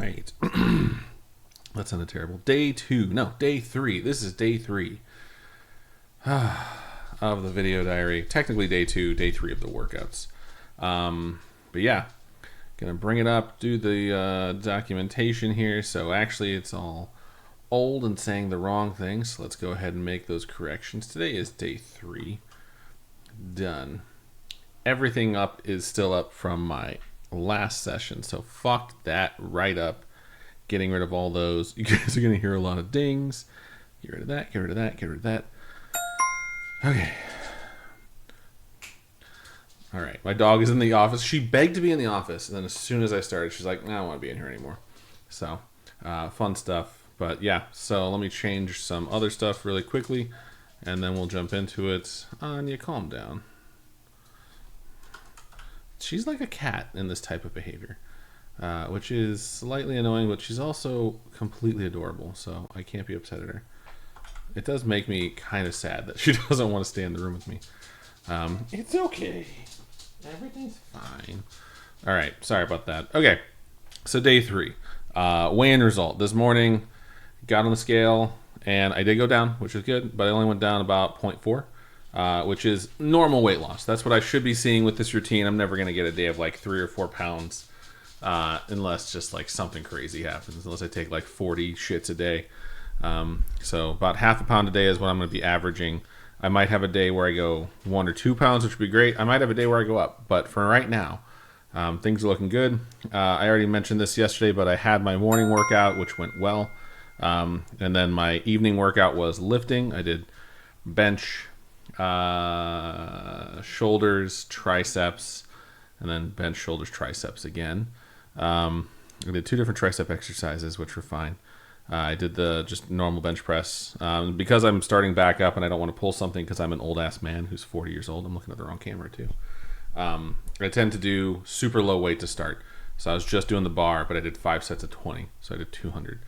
right. That sounded terrible. Day 2. No, day 3. This is day 3 of the video diary. Technically day 2, day 3 of the workouts. But yeah, gonna bring it up, do the documentation here. So actually it's all old and saying the wrong thing. So let's go ahead and make those corrections. Today is day 3. Done. Everything up is still up from my last session. So fucked that right up. Getting rid of all those. You guys are going to hear a lot of dings. Get rid of that, get rid of that, get rid of that. Okay. All right. My dog is in the office. She begged to be in the office. And then as soon as I started, she's like, I don't want to be in here anymore. So, fun stuff. But yeah, so let me change some other stuff really quickly. And then we'll jump into it. Anya, calm down. She's like a cat in this type of behavior. Which is slightly annoying, but she's also completely adorable, so I can't be upset at her. It does make me kind of sad that she doesn't want to stay in the room with me. It's okay. Everything's fine. All right, sorry about that. Okay, so day 3. Weigh-in result. This morning, got on the scale, and I did go down, which is good, but I only went down about 0.4, which is normal weight loss. That's what I should be seeing with this routine. I'm never going to get a day of like 3 or 4 pounds. Unless just like something crazy happens, unless I take like 40 shits a day. So about half a pound a day is what I'm going to be averaging. I might have a day where I go 1 or 2 pounds, which would be great. I might have a day where I go up, but for right now, things are looking good. I already mentioned this yesterday, but I had my morning workout, which went well. And then my evening workout was lifting. I did bench, shoulders, triceps, and then bench, shoulders, triceps again. I did 2 different tricep exercises, which were fine. I did the just normal bench press. Because I'm starting back up and I don't want to pull something because I'm an old ass man who's 40 years old. I'm looking at the wrong camera too. I tend to do super low weight to start. So I was just doing the bar, but I did 5 sets of 20. So I did 200.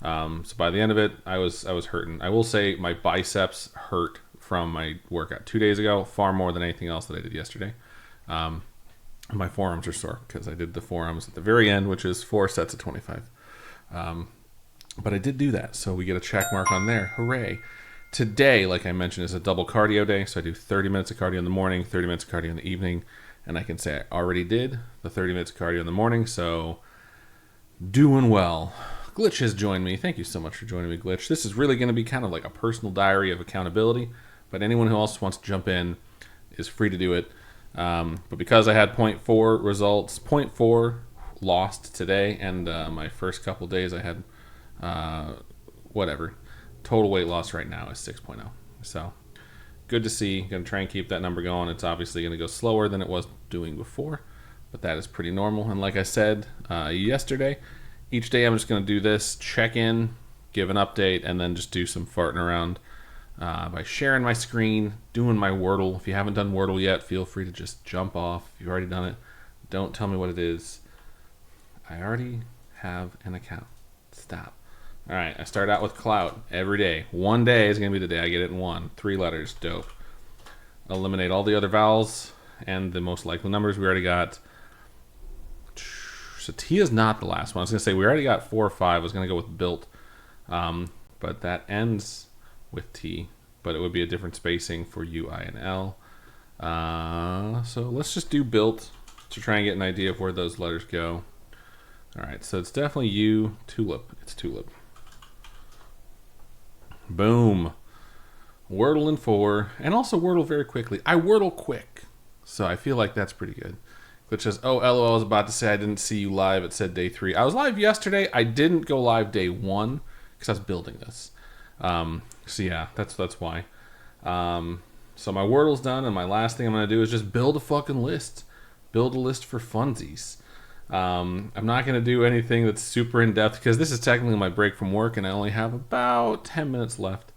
So by the end of it, I was hurting. I will say my biceps hurt from my workout 2 days ago, far more than anything else that I did yesterday. My forearms are sore because I did the forearms at the very end, which is 4 sets of 25. But I did do that, so we get a check mark on there. Hooray. Today, like I mentioned, is a double cardio day, so I do 30 minutes of cardio in the morning, 30 minutes of cardio in the evening, and I can say I already did the 30 minutes of cardio in the morning, so doing well. Glitch has joined me. Thank you so much for joining me, Glitch. This is really going to be kind of like a personal diary of accountability, but anyone who else wants to jump in is free to do it. But because I had 0.4 results, 0.4 lost today, and my first couple days I had whatever. Total weight loss right now is 6.0. So good to see. Going to try and keep that number going. It's obviously going to go slower than it was doing before, but that is pretty normal. And like I said yesterday, each day I'm just going to do this, check in, give an update, and then just do some farting around. By sharing my screen, doing my Wordle. If you haven't done Wordle yet, feel free to just jump off. If you've already done it, don't tell me what it is. I already have an account. Stop. All right, I start out with Clout every day. One day is going to be the day I get it in 1. 3 letters. Dope. Eliminate all the other vowels and the most likely numbers. We already got... So T is not the last one. I was going to say we already got 4 or 5. I was going to go with built. But that ends... with T, but it would be a different spacing for U, I, and L. So let's just do built to try and get an idea of where those letters go. All right, so it's definitely U, tulip. It's tulip. Boom. Wordle in 4, and also Wordle very quickly. I Wordle quick, so I feel like that's pretty good. Glitch says, oh, LOL, I was about to say I didn't see you live. It said day 3. I was live yesterday. I didn't go live day 1 because I was building this. So yeah, that's why. So my Wordle's done, and my last thing I'm going to do is just build a fucking list. Build a list for funsies. I'm not going to do anything that's super in-depth because this is technically my break from work, and I only have about 10 minutes left.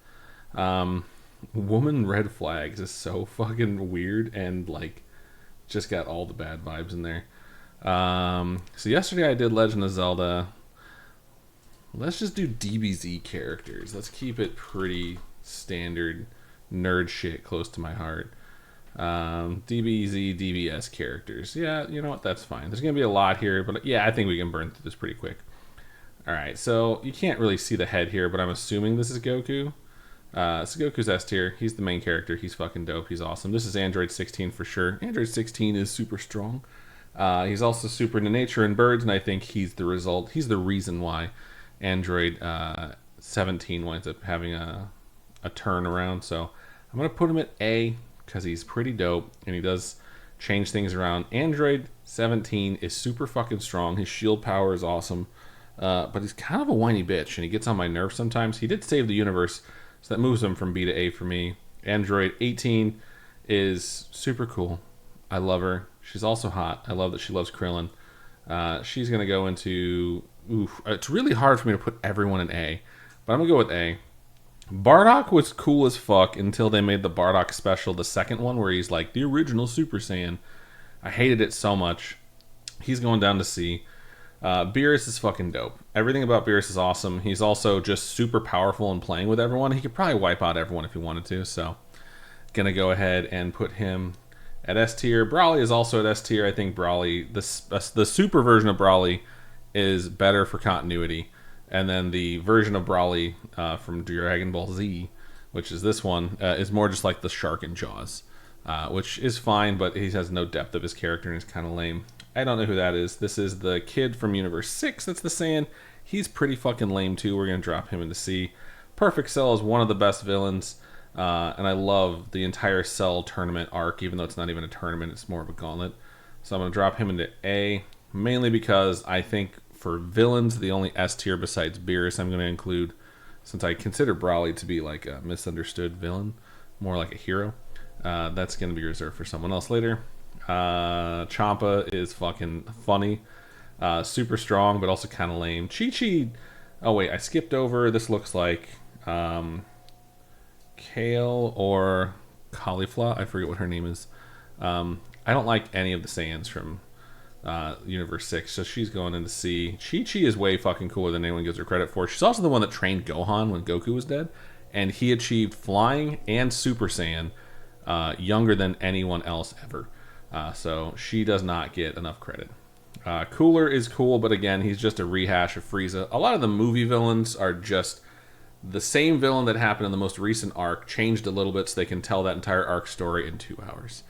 Woman red flags is so fucking weird and like just got all the bad vibes in there. So yesterday I did Legend of Zelda. Let's just do DBZ characters. Let's keep it pretty standard nerd shit close to my heart. DBZ, DBS characters. Yeah, you know what? That's fine. There's going to be a lot here, but yeah, I think we can burn through this pretty quick. All right, so you can't really see the head here, but I'm assuming this is Goku. This is Goku's S tier. He's the main character. He's fucking dope. He's awesome. This is Android 16 for sure. Android 16 is super strong. He's also super into nature and birds, and I think he's the result. He's the reason why Android 17 winds up having a turnaround. So I'm going to put him at A because he's pretty dope, and he does change things around. Android 17 is super fucking strong. His shield power is awesome. But he's kind of a whiny bitch, and he gets on my nerves sometimes. He did save the universe, so that moves him from B to A for me. Android 18 is super cool. I love her. She's also hot. I love that she loves Krillin. She's going to go into... Oof, it's really hard for me to put everyone in A, but I'm going to go with A. Bardock was cool as fuck until they made the Bardock special, the second one, where he's like the original Super Saiyan. I hated it so much. He's going down to C. Beerus is fucking dope. Everything about Beerus is awesome. He's also just super powerful and playing with everyone. He could probably wipe out everyone if he wanted to, so gonna go ahead and put him at S tier. Brawly is also at S tier. I think Brawly, the super version of Brawly is better for continuity, and then the version of Brawly from Dragon Ball Z, which is this one, is more just like the shark in Jaws, which is fine, but he has no depth of his character and is kind of lame. I don't know who that is. This is the kid from Universe 6 that's the Saiyan. He's pretty fucking lame too. We're going to drop him into C. Perfect Cell is one of the best villains, and I love the entire Cell tournament arc, even though it's not even a tournament, it's more of a gauntlet. So I'm going to drop him into A, mainly because I think for villains, the only S tier besides Beerus I'm going to include, since I consider Brawly to be like a misunderstood villain, more like a hero, that's going to be reserved for someone else later. Champa is fucking funny, super strong, but also kind of lame. Chi-Chi, oh wait, I skipped over. This looks like Kale or Caulifla. I forget what her name is. I don't like any of the Saiyans from Universe 6, so she's going into C. Chi-Chi is way fucking cooler than anyone gives her credit for. She's also the one that trained Gohan when Goku was dead, and he achieved flying and Super Saiyan younger than anyone else ever. So she does not get enough credit. Cooler is cool, but again, he's just a rehash of Frieza. A lot of the movie villains are just the same villain that happened in the most recent arc, changed a little bit so they can tell that entire arc story in 2 hours.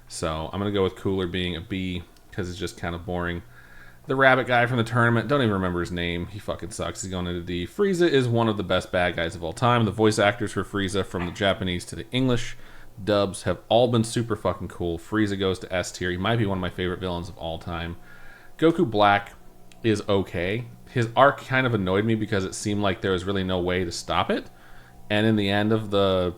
So I'm going to go with Cooler being a B, because it's just kind of boring. The rabbit guy from the tournament, don't even remember his name. He fucking sucks. He's going into D. Frieza is one of the best bad guys of all time. The voice actors for Frieza, from the Japanese to the English dubs, have all been super fucking cool. Frieza goes to S tier. He might be one of my favorite villains of all time. Goku Black is okay. His arc kind of annoyed me because it seemed like there was really no way to stop it. And in the end of the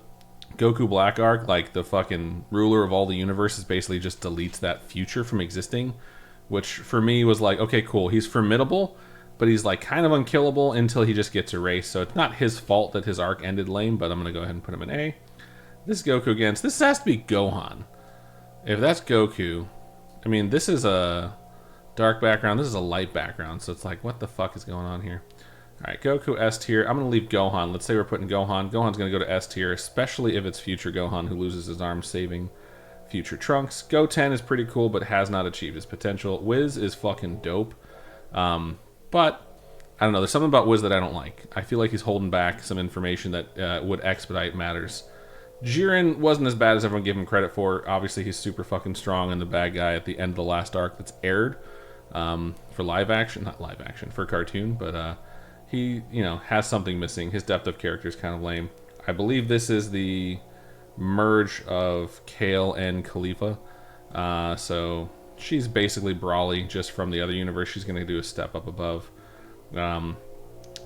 Goku Black arc, like, the fucking ruler of all the universes basically just deletes that future from existing, which for me was like, okay, cool. He's formidable, but he's like kind of unkillable until he just gets erased. So it's not his fault that his arc ended lame, but I'm going to go ahead and put him in A. This is Goku against... This has to be Gohan. If that's Goku... I mean, this is a dark background. This is a light background. So it's like, what the fuck is going on here? Alright, Goku S tier. I'm going to leave Gohan. Let's say we're putting Gohan. Gohan's going to go to S tier, especially if it's future Gohan who loses his arm saving future Trunks. Goten is pretty cool, but has not achieved his potential. Wiz is fucking dope. But... I don't know. There's something about Wiz that I don't like. I feel like he's holding back some information that would expedite matters. Jiren wasn't as bad as everyone gave him credit for. Obviously, he's super fucking strong and the bad guy at the end of the last arc that's aired for live action. Not live action, for cartoon. But he, has something missing. His depth of character is kind of lame. I believe this is the merge of Kale and Khalifa. So she's basically Brawly, just from the other universe. She's going to do a step up above.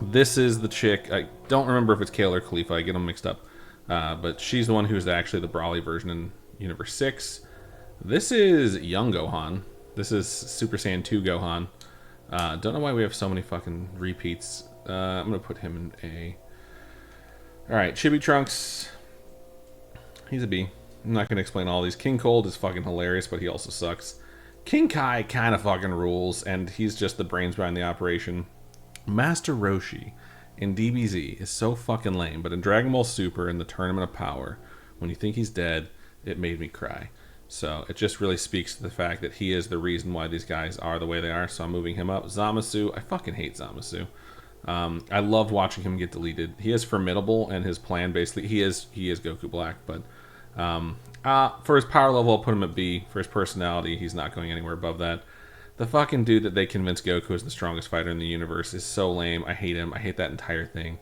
This is the chick. I don't remember if it's Kale or Khalifa. I get them mixed up. But she's the one who's actually the Brawly version in Universe 6. This is young Gohan. This is Super Saiyan 2 Gohan. Don't know why we have so many fucking repeats. I'm going to put him in A. Alright, Chibi Trunks. He's a B. I'm not going to explain all these. King Cold is fucking hilarious, but he also sucks. King Kai kind of fucking rules, and he's just the brains behind the operation. Master Roshi in DBZ is so fucking lame, but in Dragon Ball Super and the Tournament of Power, when you think he's dead, it made me cry. So it just really speaks to the fact that he is the reason why these guys are the way they are, so I'm moving him up. Zamasu, I fucking hate Zamasu. I loved watching him get deleted. He is formidable, and his plan basically he is Goku Black, but for his power level, I'll put him at B. For his personality, he's not going anywhere above that. The fucking dude that they convinced Goku is the strongest fighter in the universe is so lame. I hate him. I hate that entire thing.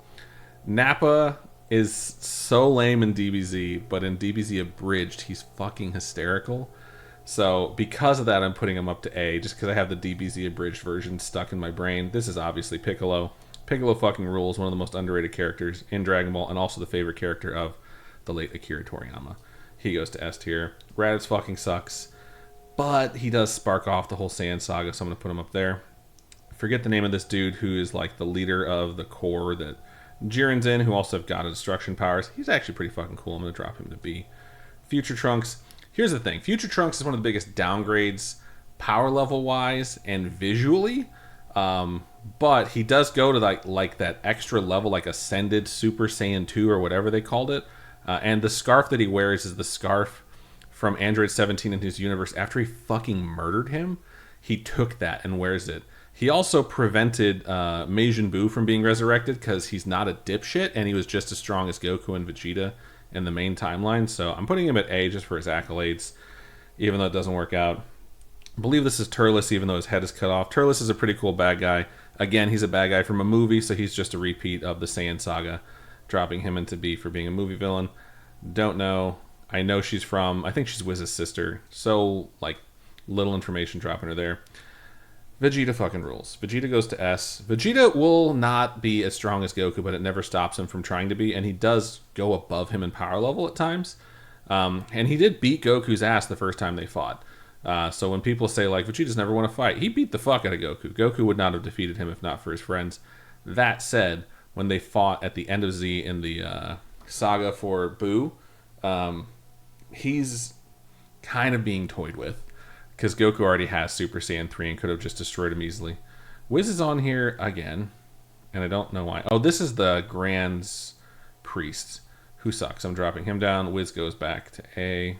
Nappa is so lame in DBZ, but in DBZ Abridged, he's fucking hysterical. So because of that, I'm putting him up to A, just because I have the DBZ Abridged version stuck in my brain. This is obviously Piccolo. Piccolo fucking rules, one of the most underrated characters in Dragon Ball, and also the favorite character of the late Akira Toriyama. He goes to S tier. Raditz fucking sucks, but he does spark off the whole Saiyan saga, so I'm going to put him up there. Forget the name of this dude who is like the leader of the Corps that Jiren's in, who also have God of Destruction powers. He's actually pretty fucking cool. I'm going to drop him to B. Future Trunks. Here's the thing. Future Trunks is one of the biggest downgrades power level wise and visually. But he does go to like that extra level, like Ascended Super Saiyan 2 or whatever they called it. And the scarf that he wears is the scarf from Android 17 in his universe. After he fucking murdered him, he took that and wears it. He also prevented Majin Buu from being resurrected because he's not a dipshit, and he was just as strong as Goku and Vegeta in the main timeline. So I'm putting him at A just for his accolades, even though it doesn't work out. I believe this is Turles, even though his head is cut off. Turles is a pretty cool bad guy. Again, he's a bad guy from a movie, so he's just a repeat of the Saiyan saga, dropping him into B for being a movie villain. Don't know. I know she's from, I think she's Wiz's sister. So, like, little information dropping her there. Vegeta fucking rules. Vegeta goes to S. Vegeta will not be as strong as Goku, but it never stops him from trying to be, and he does go above him in power level at times. And he did beat Goku's ass the first time they fought. So when people say, like, Vegeta's never won a fight, he beat the fuck out of Goku. Goku would not have defeated him if not for his friends. That said, when they fought at the end of Z in the saga for Buu, he's kind of being toyed with. Because Goku already has Super Saiyan 3 and could have just destroyed him easily. Wiz is on here again, and I don't know why. Oh, this is the Grand's priest, who sucks. I'm dropping him down. Wiz goes back to A.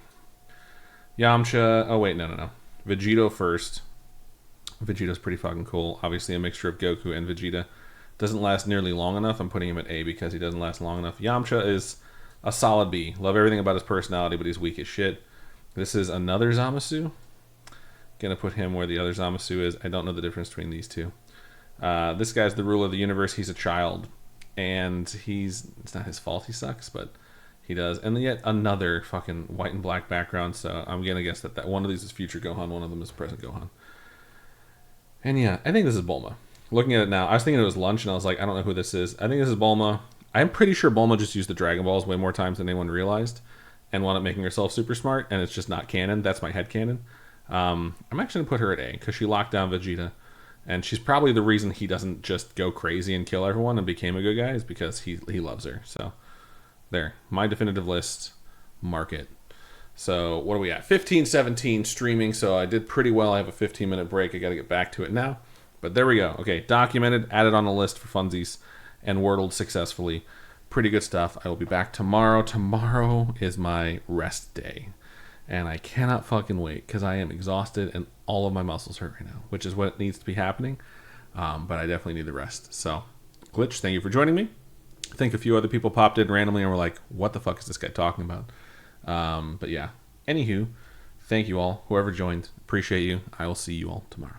Yamcha. Oh, wait, no. Vegito first. Vegito's pretty fucking cool. Obviously a mixture of Goku and Vegeta. Doesn't last nearly long enough. I'm putting him at A because he doesn't last long enough. Yamcha is a solid B. Love everything about his personality, but he's weak as shit. This is another Zamasu. Gonna put him where the other Zamasu is. I don't know the difference between these two. This guy's the ruler of the universe. He's a child, and it's not his fault he sucks, but he does. And yet another fucking white and black background, so I'm gonna guess that one of these is future Gohan, one of them is present Gohan. And yeah, I think this is Bulma. Looking at it now, I was thinking it was Lunch, and I was like, I don't know who this is. I think this is Bulma. I'm pretty sure Bulma just used the Dragon Balls way more times than anyone realized, and wound up making herself super smart, and it's just not canon. That's my headcanon. I'm actually going to put her at A because she locked down Vegeta, and she's probably the reason he doesn't just go crazy and kill everyone and became a good guy is because he loves her. So there, my definitive list, mark it. So what are we at? 15:17 streaming, so I did pretty well. I have a 15-minute break. I got to get back to it now, but there we go. Okay, documented, added on the list for funsies, and wordled successfully. Pretty good stuff. I will be back tomorrow. Tomorrow is my rest day. And I cannot fucking wait because I am exhausted and all of my muscles hurt right now, which is what needs to be happening. But I definitely need the rest. So, Glitch, thank you for joining me. I think a few other people popped in randomly and were like, what the fuck is this guy talking about? But yeah, anywho, thank you all. Whoever joined, appreciate you. I will see you all tomorrow.